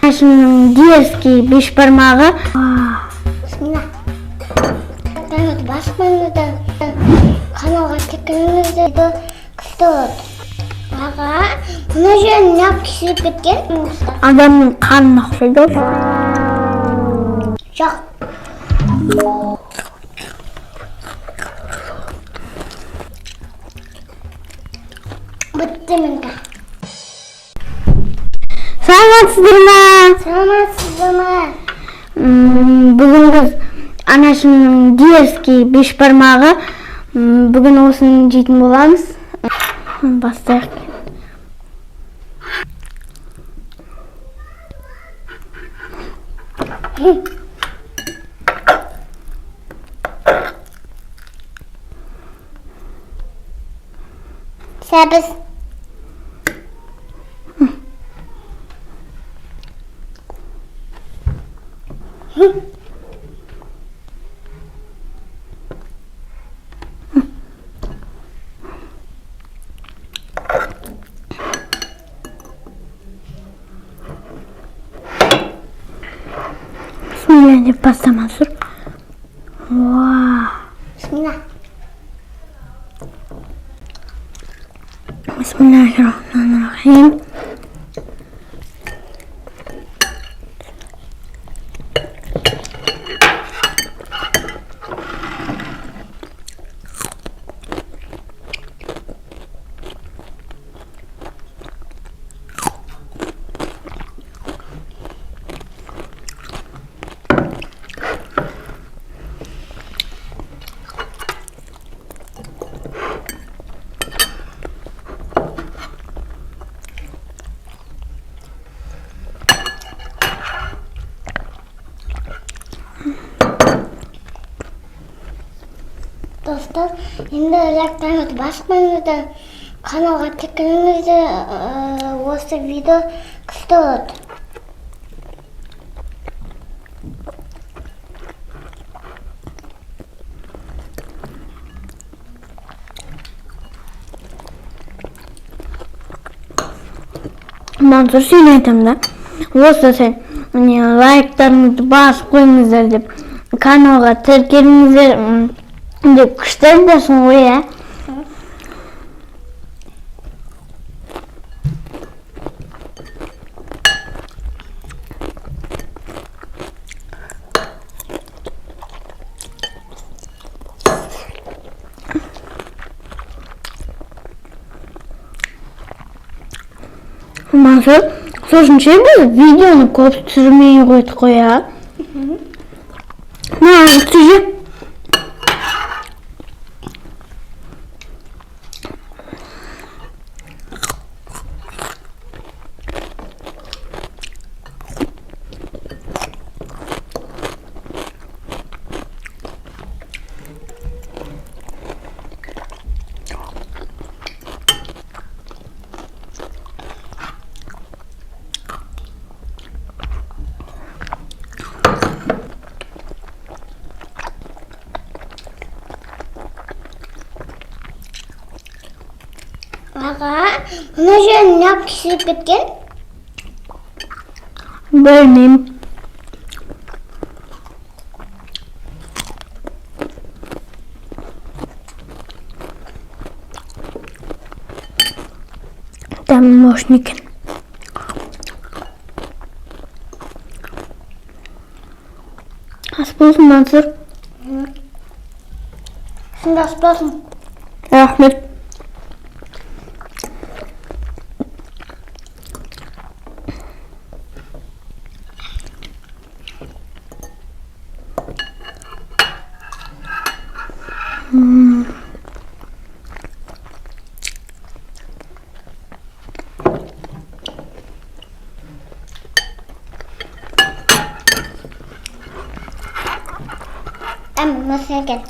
Дерзкий бешбармағы. Bismillah. Баспаңызды, каналға тіркеліңізді күтіп. Аға, мына жерін неғып кесіліп кеткен? Адамның қанына ұқсайды. Жоқ. Бітті менде. Саламатсыздар ма? Саламатсыздар ма? Бүгін біз анашымның дерзкий бешбармағы. Бүгін осыны жейтін боламыз. Бастайық. Сәбіз. Bismillah деп бастамасыр. Вау. Bismillah. Bismillahirrahmanirrahim. Достар, енді лайктарыңызды баспаңызды, каналға тіркеліңізді, осы видео күтіп. Мансұр, сен айтам да. Осы сен лайктарыңызды басып қойыңыздар деп, каналға тіркеліңіздер деп күшті айтасың ғой, ә? Мансұр, сошынша біз видеоны көп түсірмей қойдық қой, ә? Түже. Аға, мына жерін неғып кесіліп кеткен? Білмеймін. Там можно екен. Ас болсын, Мансұр. Сында ас болсын. Рахмет. Nasıl ekan?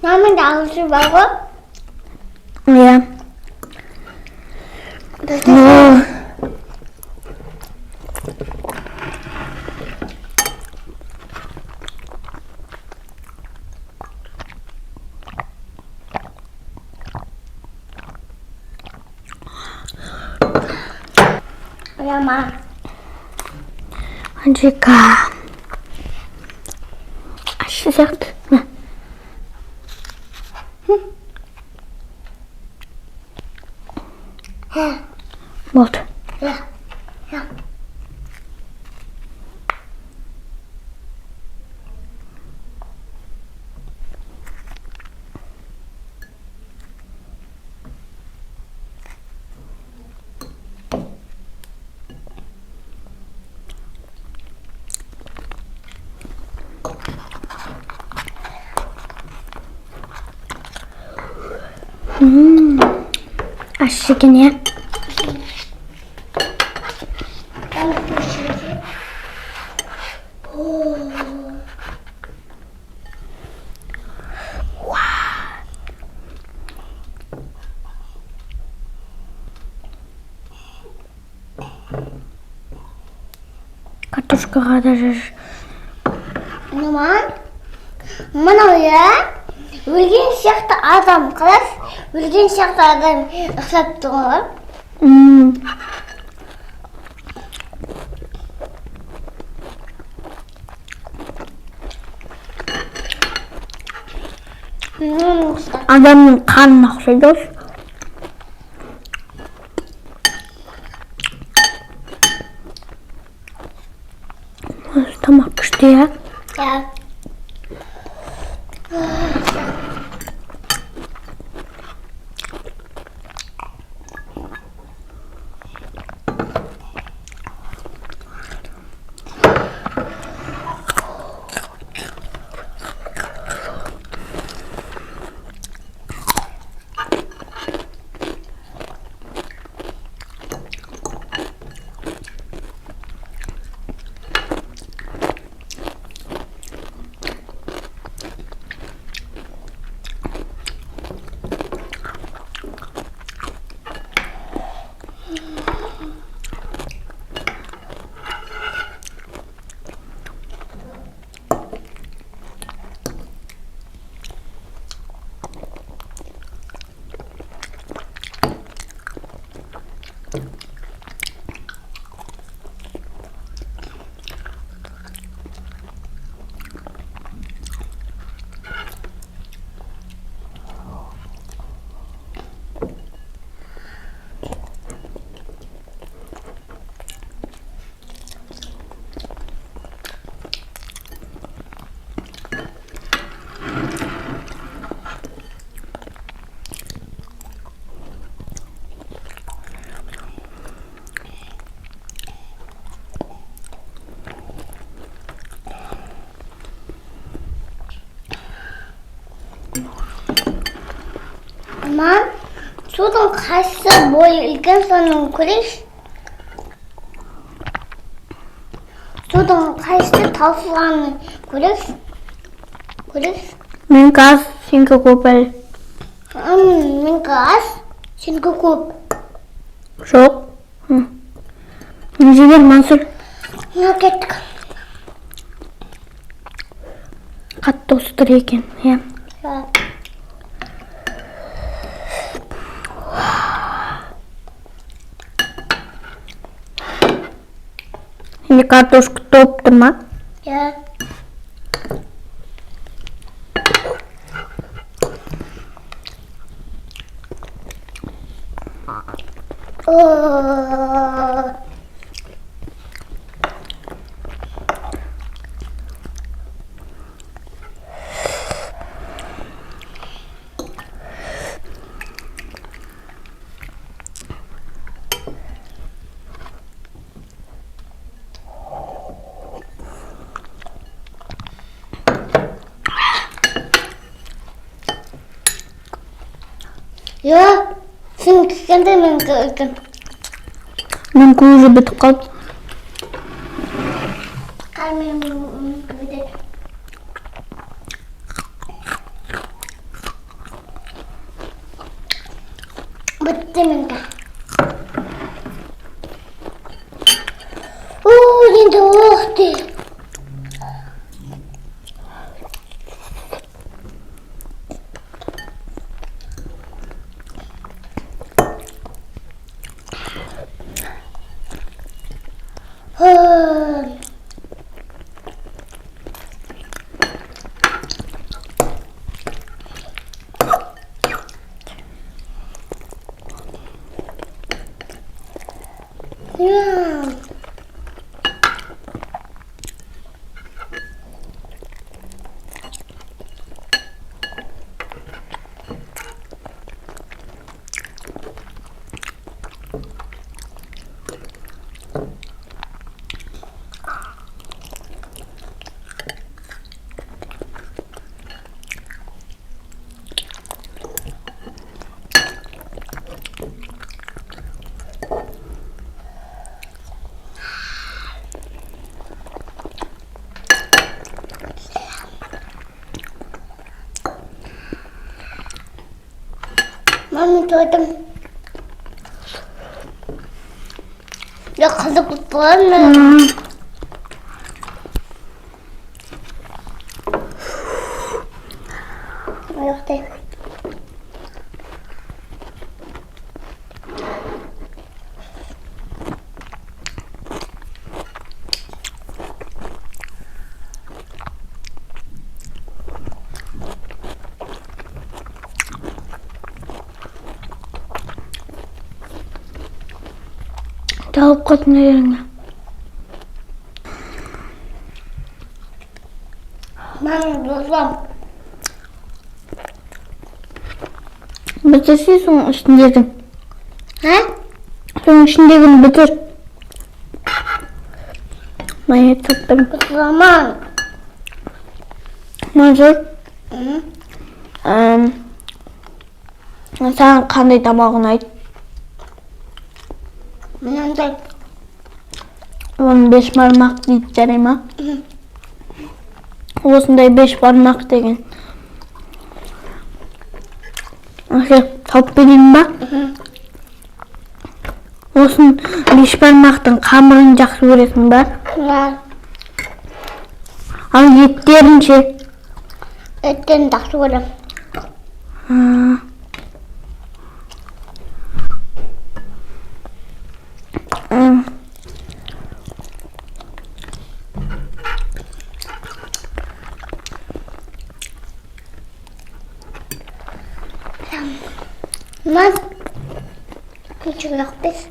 라면 나오지 말고. Iya. Ya, Ma. Jika asyik zegt. Wat? Ja. Ja. Asyiknya. Картошкаға да жаш. Мынау өлген сияқты адам қылып, өлген сияқты адам ұқсап тұр. Адамның қанына ұқсайды. Тамақ күшті, я? Ja. Мам, судың қайсы бойы үлкен соның көрейші? Судың қайсы таусылғанын көрейші? Мен қаз, сенкі көп әлі. Мен қаз, сенкі көп. Жоқ. Жібер, Мансұр. Кеттік. Қатты ұстыр екен, иә. Şimdi kartoşku topturma. Ja. Ja, vind ik in mijn keuken. Mijn koe is bit koud. Kan mijn keuken. бітті менде. Енді оқты. Мамин тойдым. Я қызық болғанмын. Аяқтай. Тауып қатын еріңі. Мамин болғам. Бітірсе соң ішіндегін. Соң ішіндегін бітір. Мая тұттым. Болғаман. Мажыр. Саған қандай тамағын айт? Мынандай. Оны бешбармақ дейді, жарай ма? Осындай бешбармақ деген. Тауып берейін ба? Осын бешбармақтың қамырын жақсы көресің ба? Ал еттерін ше? Еттерін жақсы көрем. Мам, küçük biz.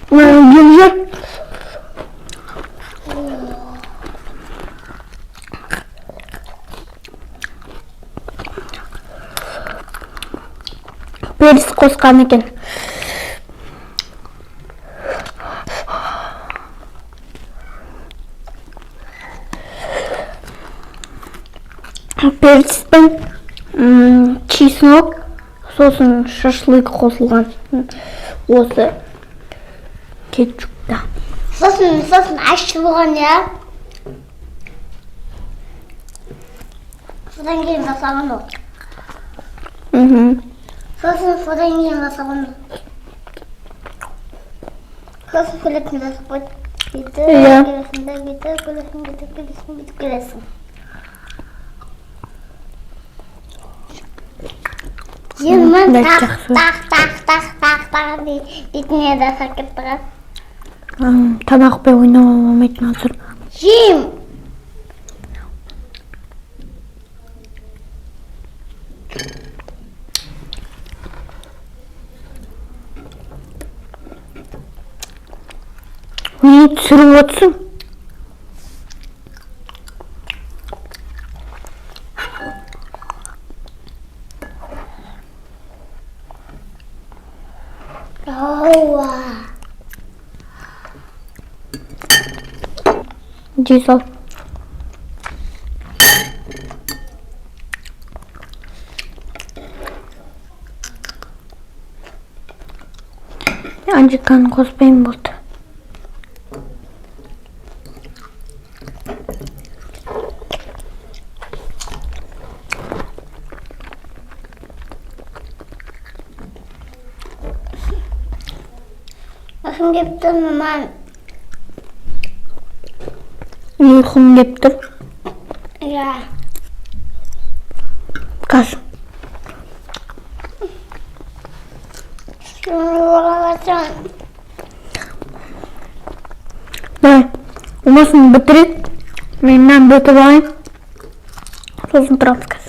Güzel. Періс қосқан екен. Періспен чеснок, сосын шашлык қосылған. Осы кетчупта. Сосын ащы болған, я? Содан кейін жасаған ол. Содан кейін жасаған ол. Сосын көйлектің жасап қойды. Келесің. Жемін тақ бетіне де сақып тұрған. Тамақпен ойнауға болмайтын азыр. Жем! Не түсіріп отырсың? Жей сал. Анжиканы қоспайын болды. Uykum gelip durmam. Uykum gelip dur. Ya. Kaç. Şunu olacaksın. Давай. Умасını bitirip. Ben bitirip alayım. Sosun trafik.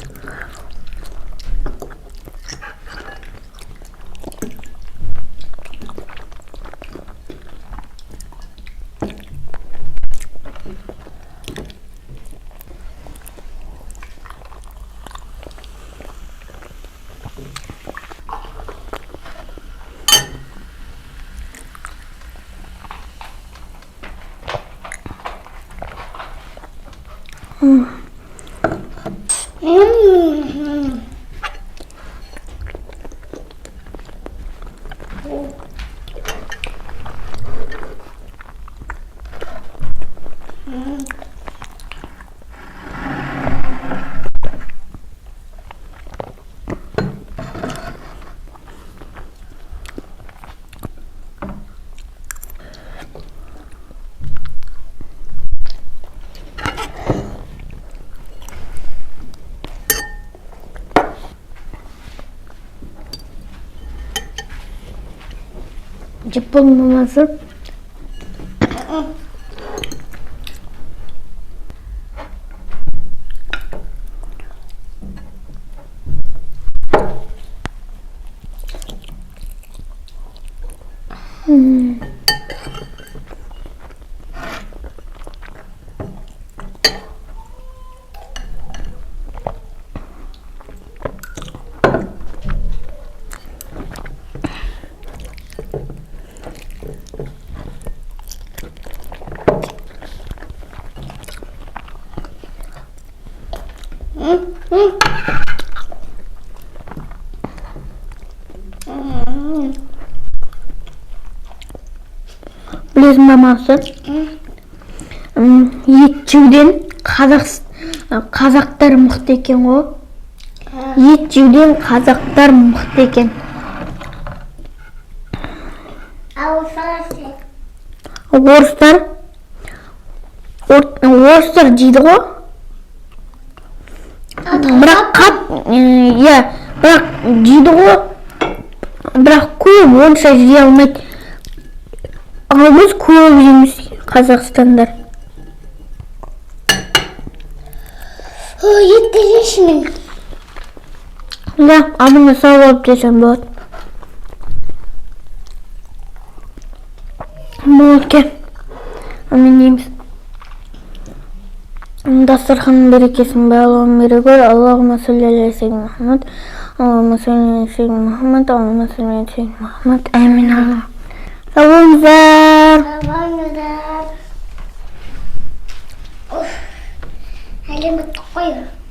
Jepang maması. Білесің бе мақсат? Ет жеуден қазақтар мықты екен ғой. Ет жеуден қазақтар мықты екен. Орыстар жейді ғой. Бірақ жейді ғой. Бірақ көп онша жей алмайды. Ал біз көп жейміз қазақстандар. Етті жейшімін. Да, адыңа сау болып жесем болады. Болады ке. Мен дейміз. Дастарханның берекесін барлығын бере көр. Аллахума салли аля сейдина Мұхаммад. Аллахума салли аля сейдина Мұхаммад. Аллахума салли аля сейдина Мұхаммад. Әмин Аллах. Sağ olunlar. Elimi koyuyorum.